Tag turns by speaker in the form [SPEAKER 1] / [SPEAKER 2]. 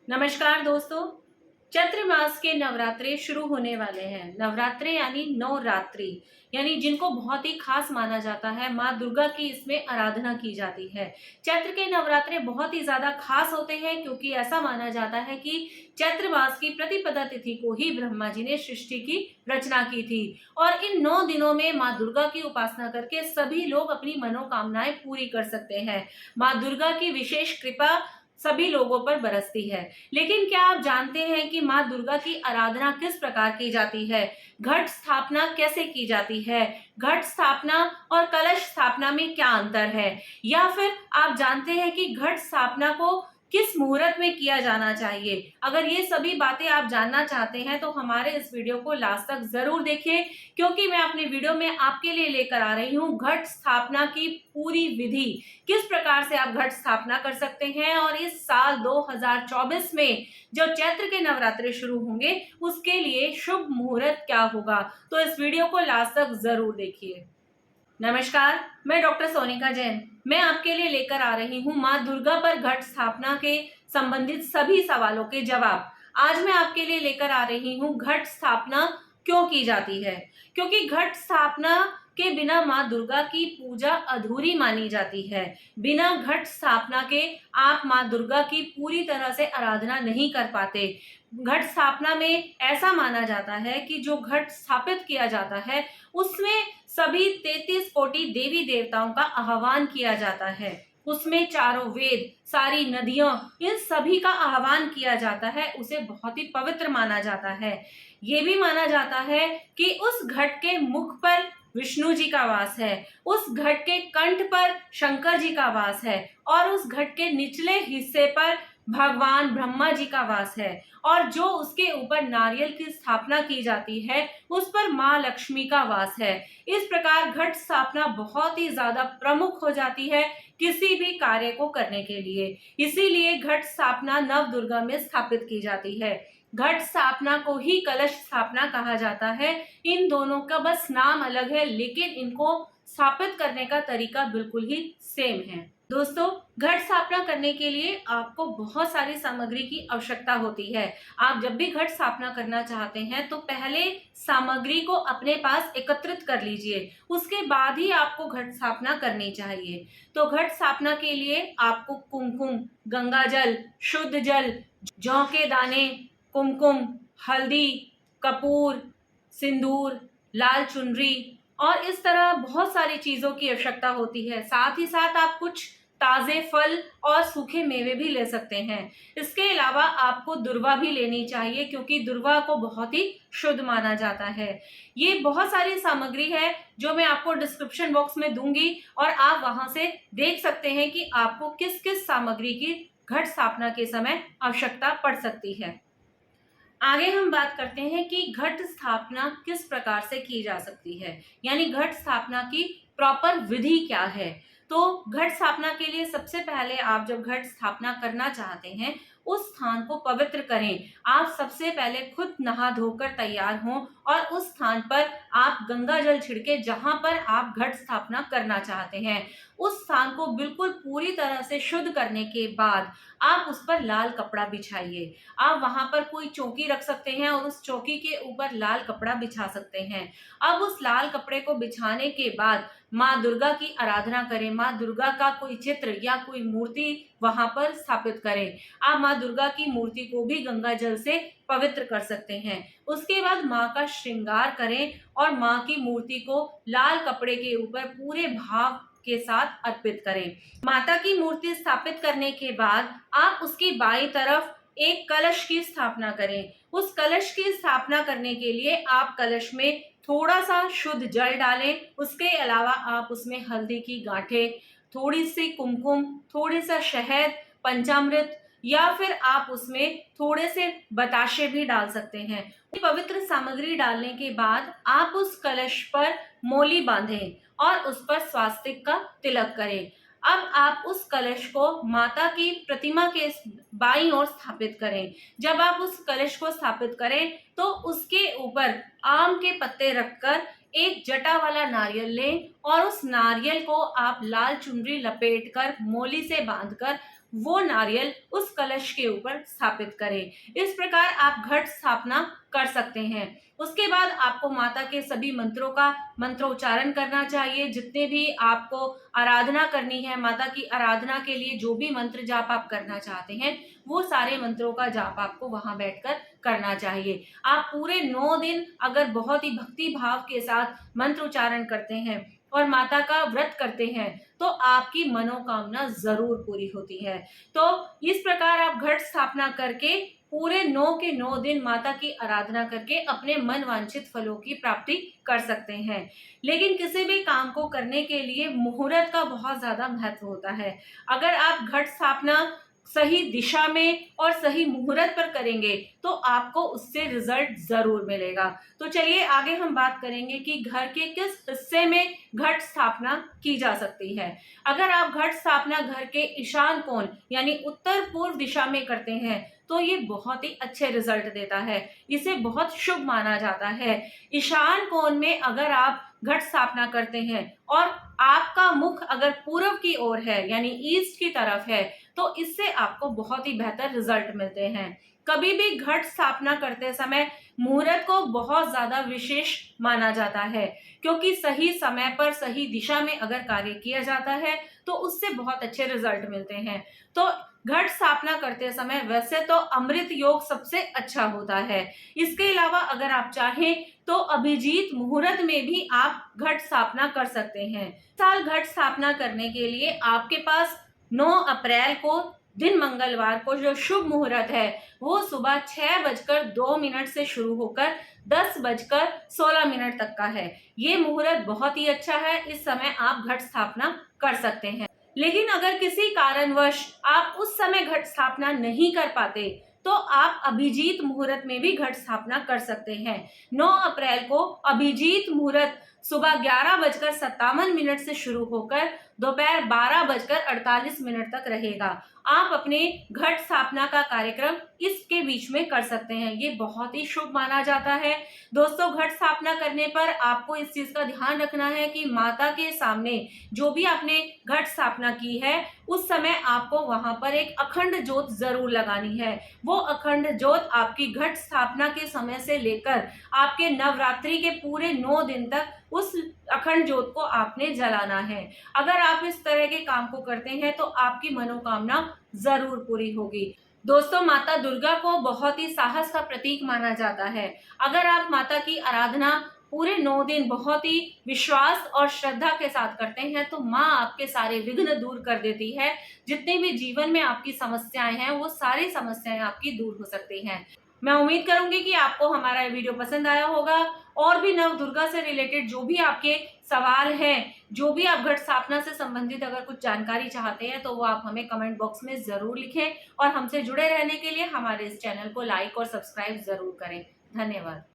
[SPEAKER 1] नमस्कार दोस्तों। चैत्र मास के नवरात्रे शुरू होने वाले हैं। नवरात्रे यानी नवरात्रि, यानी जिनको बहुत ही खास माना जाता है। माँ दुर्गा की इसमें आराधना की जाती है। चैत्र के नवरात्रे बहुत ही ज्यादा खास होते हैं क्योंकि ऐसा माना जाता है कि चैत्र मास की प्रतिपदा तिथि को ही ब्रह्मा जी ने सृष्टि की रचना की थी। और इन 9 दिनों में माँ दुर्गा की उपासना करके सभी लोग अपनी मनोकामनाएं पूरी कर सकते हैं। माँ दुर्गा की विशेष कृपा सभी लोगों पर बरसती है। लेकिन क्या आप जानते हैं कि माँ दुर्गा की आराधना किस प्रकार की जाती है? घट स्थापना कैसे की जाती है? घट स्थापना और कलश स्थापना में क्या अंतर है? या फिर आप जानते हैं कि घट स्थापना को किस मुहूर्त में किया जाना चाहिए? अगर ये सभी बातें आप जानना चाहते हैं तो हमारे इस वीडियो को लास्ट तक जरूर देखिए, क्योंकि मैं अपने वीडियो में आपके लिए लेकर आ रही हूँ घट स्थापना की पूरी विधि। किस प्रकार से आप घट स्थापना कर सकते हैं और इस साल 2024 में जो चैत्र के नवरात्रे शुरू होंगे उसके लिए शुभ मुहूर्त क्या होगा। तो इस वीडियो को लास्ट तक जरूर देखिए। नमस्कार, मैं डॉक्टर सोनिका जैन। मैं आपके लिए लेकर आ रही हूँ माँ दुर्गा पर घट स्थापना के संबंधित सभी सवालों के जवाब। आज मैं आपके लिए लेकर आ रही हूँ घट स्थापना क्यों की जाती है। क्योंकि घट स्थापना के बिना माँ दुर्गा की पूजा अधूरी मानी जाती है। बिना घट स्थापना के आप माँ दुर्गा की पूरी तरह से आराधना नहीं कर पाते। घट स्थापना में ऐसा माना जाता है कि जो घट स्थापित किया जाता है उसमें सभी 33 कोटि देवी देवताओं का आह्वान किया जाता है। उसमें चारों वेद, सारी नदियां, इन सभी का आह्वान किया जाता है। उसे बहुत ही पवित्र माना जाता है। ये भी माना जाता है कि उस घट के मुख पर विष्णु जी का वास है, उस घट के कंठ पर शंकर जी का वास है और उस घट के निचले हिस्से पर भगवान ब्रह्मा जी का वास है। और जो उसके ऊपर नारियल की स्थापना की जाती है उस पर माँ लक्ष्मी का वास है। इस प्रकार घट स्थापना बहुत ही ज्यादा प्रमुख हो जाती है किसी भी कार्य को करने के लिए। इसीलिए घट स्थापना नव दुर्गा में स्थापित की जाती है। घट स्थापना को ही कलश स्थापना कहा जाता है। इन दोनों का बस नाम अलग है, लेकिन इनको स्थापित करने का तरीका बिल्कुल ही सेम है। दोस्तों, घट स्थापना करने के लिए आपको बहुत सारी सामग्री की आवश्यकता होती है। आप जब भी घट स्थापना करना चाहते हैं तो पहले सामग्री को अपने पास एकत्रित कर लीजिए, उसके बाद ही आपको घट स्थापना करनी चाहिए। तो घट स्थापना के लिए आपको कुमकुम, गंगा जल, शुद्ध जल, जौ के दाने, कुमकुम, हल्दी, कपूर, सिंदूर, लाल चुनरी और इस तरह बहुत सारी चीजों की आवश्यकता होती है। साथ ही साथ आप कुछ ताजे फल और सूखे मेवे भी ले सकते हैं। इसके अलावा आपको दुर्वा भी लेनी चाहिए क्योंकि दुर्वा को बहुत ही शुद्ध माना जाता है। ये बहुत सारी सामग्री है जो मैं आपको डिस्क्रिप्शन बॉक्स में दूंगी और आप वहां से देख सकते हैं कि आपको किस किस सामग्री की घट स्थापना के समय आवश्यकता पड़ सकती है। आगे हम बात करते हैं कि घट स्थापना किस प्रकार से की जा सकती है, यानी घट स्थापना की प्रॉपर विधि क्या है। तो घट स्थापना के लिए सबसे पहले आप जब घट स्थापना करना चाहते हैं उस स्थान को पवित्र करें। आप सबसे पहले खुद नहा धोकर तैयार हों और उस स्थान पर आप गंगा जल छिड़के जहां पर आप घट स्थापना करना चाहते हैं। उस स्थान को बिल्कुल पूरी तरह से शुद्ध करने के बाद आप उस पर लाल कपड़ा बिछाइए। आप वहां पर कोई चौकी रख सकते हैं और उस चौकी के ऊपर लाल कपड़ा बिछा सकते हैं। अब उस लाल कपड़े को बिछाने के बाद माँ दुर्गा की आराधना करें। माँ दुर्गा का कोई चित्र या कोई मूर्ति वहां पर स्थापित करें। आप माँ दुर्गा की मूर्ति को भी गंगा जल से पवित्र कर सकते हैं। उसके बाद माँ का श्रृंगार करें और माँ की मूर्ति को लाल कपड़े के ऊपर पूरे भाव के साथ अर्पित करें। माता की मूर्ति स्थापित करने के बाद आप उसकी बाईं तरफ एक कलश की स्थापना करें। उस कलश की स्थापना करने के लिए आप कलश में थोड़ा सा शुद्ध जल डालें। उसके अलावा आप उसमें हल्दी की गांठें, थोड़ी सी कुमकुम, थोड़ी सा शहद, पंचामृत या फिर आप उसमें थोड़े से बताशे भी डाल सकते हैं। पवित्र सामग्री डालने के बाद आप उस कलश पर मोली बांधें और उस पर स्वास्तिक का तिलक करें। अब आप उस कलश को माता की प्रतिमा के बाईं ओर स्थापित करें। जब आप उस कलश को स्थापित करें तो उसके ऊपर आम के पत्ते रखकर एक जटा वाला नारियल लें और उस नारियल को आप लाल चुनरी लपेटकर मोली से बांधकर वो नारियल उस कलश के ऊपर स्थापित करें। इस प्रकार आप घट स्थापना कर सकते हैं। उसके बाद आपको माता के सभी मंत्रों का मंत्रोच्चारण करना चाहिए। जितने भी आपको आराधना करनी है, माता की आराधना के लिए जो भी मंत्र जाप आप करना चाहते हैं, वो सारे मंत्रों का जाप आपको वहां बैठकर करना चाहिए। आप पूरे 9 दिन अगर बहुत ही भक्ति भाव के साथ मंत्र उच्चारण करते हैं और माता का व्रत करते हैं तो आपकी मनोकामना जरूर पूरी होती है। तो इस प्रकार आप घट स्थापना करके पूरे 9 के 9 दिन माता की आराधना करके अपने मन वांछित फलों की प्राप्ति कर सकते हैं। लेकिन किसी भी काम को करने के लिए मुहूर्त का बहुत ज्यादा महत्व होता है। अगर आप घट स्थापना सही दिशा में और सही मुहूर्त पर करेंगे तो आपको उससे रिजल्ट जरूर मिलेगा। तो चलिए आगे हम बात करेंगे कि घर के किस हिस्से में घट स्थापना की जा सकती है। अगर आप घट स्थापना घर के ईशान कोण यानी उत्तर पूर्व दिशा में करते हैं तो ये बहुत ही अच्छे रिजल्ट देता है। इसे बहुत शुभ माना जाता है। ईशान कोण में अगर आप घट स्थापना करते हैं और आपका मुख अगर पूर्व की ओर है यानी ईस्ट की तरफ है तो इससे आपको बहुत ही बेहतर रिजल्ट मिलते हैं। कभी भी घट स्थापना करते समय मुहूर्त को बहुत ज्यादा विशेष माना जाता है, क्योंकि सही समय पर सही दिशा में अगर कार्य किया जाता है तो उससे बहुत अच्छे रिजल्ट मिलते हैं। तो घट स्थापना करते समय वैसे तो अमृत योग सबसे अच्छा होता है। इसके अलावा अगर आप चाहें तो अभिजीत मुहूर्त में भी आप घट स्थापना कर सकते हैं। साल घट स्थापना करने के लिए आपके पास 9 अप्रैल को दिन मंगलवार को जो शुभ मुहूर्त है वो सुबह 6:02 से शुरू होकर 10:16 तक का है। ये मुहूर्त बहुत ही अच्छा है। इस समय आप घट स्थापना कर सकते हैं। लेकिन अगर किसी कारणवश आप उस समय घट स्थापना नहीं कर पाते तो आप अभिजीत मुहूर्त में भी घट स्थापना कर सकते हैं। 9 अप्रैल को अभिजीत मुहूर्त सुबह 11:57 से शुरू होकर दोपहर 12:48 तक रहेगा। आप अपने घट स्थापना का कार्यक्रम इसके बीच में कर सकते हैं। ये बहुत ही शुभ माना जाता है। दोस्तों, घट स्थापना करने पर आपको इस चीज का ध्यान रखना है कि माता के सामने जो भी आपने घट स्थापना की है उस समय आपको वहां पर एक अखंड ज्योत जरूर लगानी है। वो अखंड ज्योत आपकी घट स्थापना के समय से लेकर आपके नवरात्रि के पूरे 9 दिन तक उस अखंड ज्योत को आपने जलाना है। अगर आप इस तरह के काम को करते हैं तो आपकी मनोकामना जरूर पूरी होगी। दोस्तों, माता दुर्गा को बहुत ही साहस का प्रतीक माना जाता है। अगर आप माता की आराधना पूरे 9 दिन बहुत ही विश्वास और श्रद्धा के साथ करते हैं तो माँ आपके सारे विघ्न दूर कर देती है। जितने भी जीवन में आपकी समस्याएं हैं वो सारी समस्याएं आपकी दूर हो सकती हैं। मैं उम्मीद करूंगी कि आपको हमारा ये वीडियो पसंद आया होगा। और भी नव दुर्गा से रिलेटेड जो भी आपके सवाल हैं, जो भी आप घट स्थापना से संबंधित अगर कुछ जानकारी चाहते हैं तो वो आप हमें कमेंट बॉक्स में जरूर लिखें। और हमसे जुड़े रहने के लिए हमारे इस चैनल को लाइक और सब्सक्राइब जरूर करें। धन्यवाद।